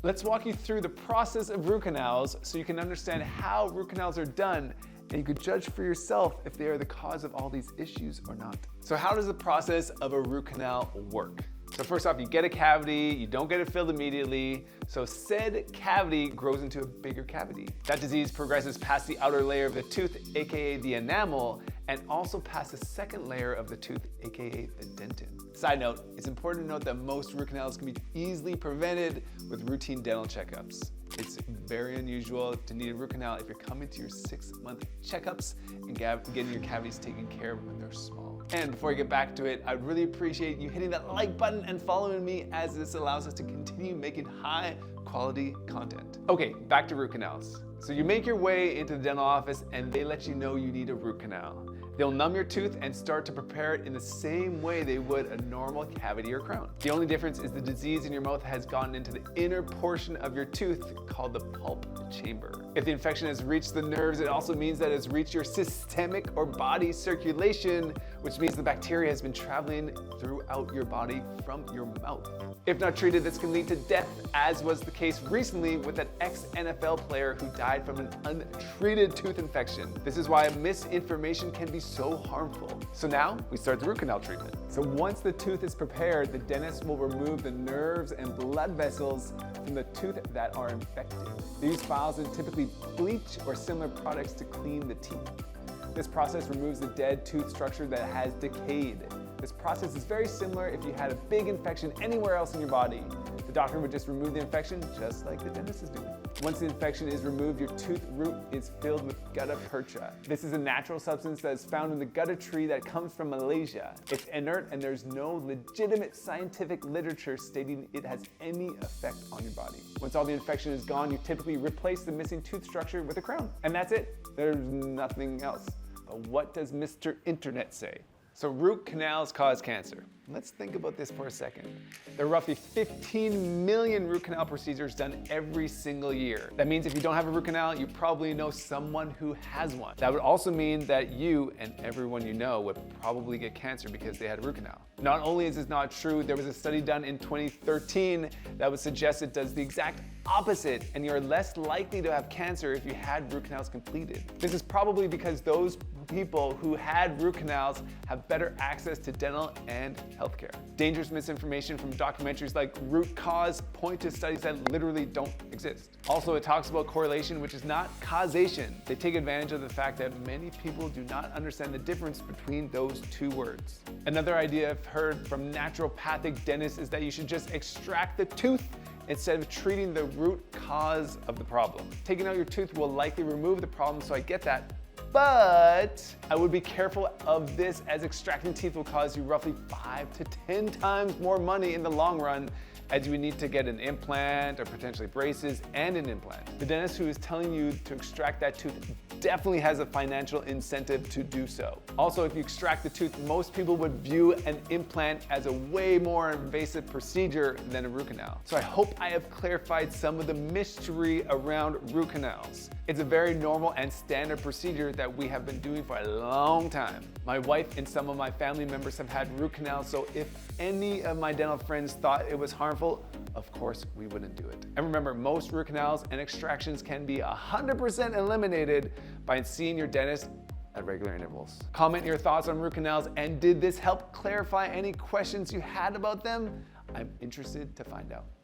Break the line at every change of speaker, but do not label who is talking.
Let's walk you through the process of root canals so you can understand how root canals are done and you could judge for yourself if they are the cause of all these issues or not. So how does the process of a root canal work? So first off, you get a cavity, you don't get it filled immediately, so said cavity grows into a bigger cavity. That disease progresses past the outer layer of the tooth, aka the enamel, and also past the second layer of the tooth, aka the dentin. Side note, it's important to note that most root canals can be easily prevented with routine dental checkups. It's very unusual to need a root canal if you're coming to your 6-month checkups and getting your cavities taken care of when they're small. And before I get back to it, I'd really appreciate you hitting that like button and following me, as this allows us to continue making high quality content. Okay, back to root canals. So you make your way into the dental office and they let you know you need a root canal. They'll numb your tooth and start to prepare it in the same way they would a normal cavity or crown. The only difference is the disease in your mouth has gotten into the inner portion of your tooth called the pulp chamber. If the infection has reached the nerves, it also means that it's reached your systemic or body circulation, which means the bacteria has been traveling throughout your body from your mouth. If not treated, this can lead to death, as was the case recently with an ex-NFL player who died from an untreated tooth infection. This is why misinformation can be so harmful. So now we start the root canal treatment. So once the tooth is prepared, the dentist will remove the nerves and blood vessels from the tooth that are infected. They use files and typically bleach or similar products to clean the teeth. This process removes the dead tooth structure that has decayed. This process is very similar if you had a big infection anywhere else in your body. The doctor would just remove the infection just like the dentist is doing. Once the infection is removed, your tooth root is filled with gutta percha. This is a natural substance that is found in the gutta tree that comes from Malaysia. It's inert and there's no legitimate scientific literature stating it has any effect on your body. Once all the infection is gone, you typically replace the missing tooth structure with a crown. And that's it. There's nothing else. But what does Mr. Internet say? So root canals cause cancer. Let's think about this for a second. There are roughly 15 million root canal procedures done every single year. That means if you don't have a root canal, you probably know someone who has one. That would also mean that you and everyone you know would probably get cancer because they had a root canal. Not only is this not true, there was a study done in 2013 that would suggest it does the exact opposite, and you're less likely to have cancer if you had root canals completed. This is probably because those people who had root canals have better access to dental and healthcare. Dangerous misinformation from documentaries like Root Cause point to studies that literally don't exist. Also, it talks about correlation, which is not causation. They take advantage of the fact that many people do not understand the difference between those two words. Another idea I've heard from naturopathic dentists is that you should just extract the tooth instead of treating the root cause of the problem. Taking out your tooth will likely remove the problem, so I get that. But I would be careful of this, as extracting teeth will cause you roughly 5 to 10 times more money in the long run, as you would need to get an implant or potentially braces and an implant. The dentist who is telling you to extract that tooth definitely has a financial incentive to do so. Also, if you extract the tooth, most people would view an implant as a way more invasive procedure than a root canal. So I hope I have clarified some of the mystery around root canals. It's a very normal and standard procedure that we have been doing for a long time. My wife and some of my family members have had root canals, so if any of my dental friends thought it was harmful, of course we wouldn't do it. And remember, most root canals and extractions can be 100% eliminated by seeing your dentist at regular intervals. Comment your thoughts on root canals, and did this help clarify any questions you had about them? I'm interested to find out.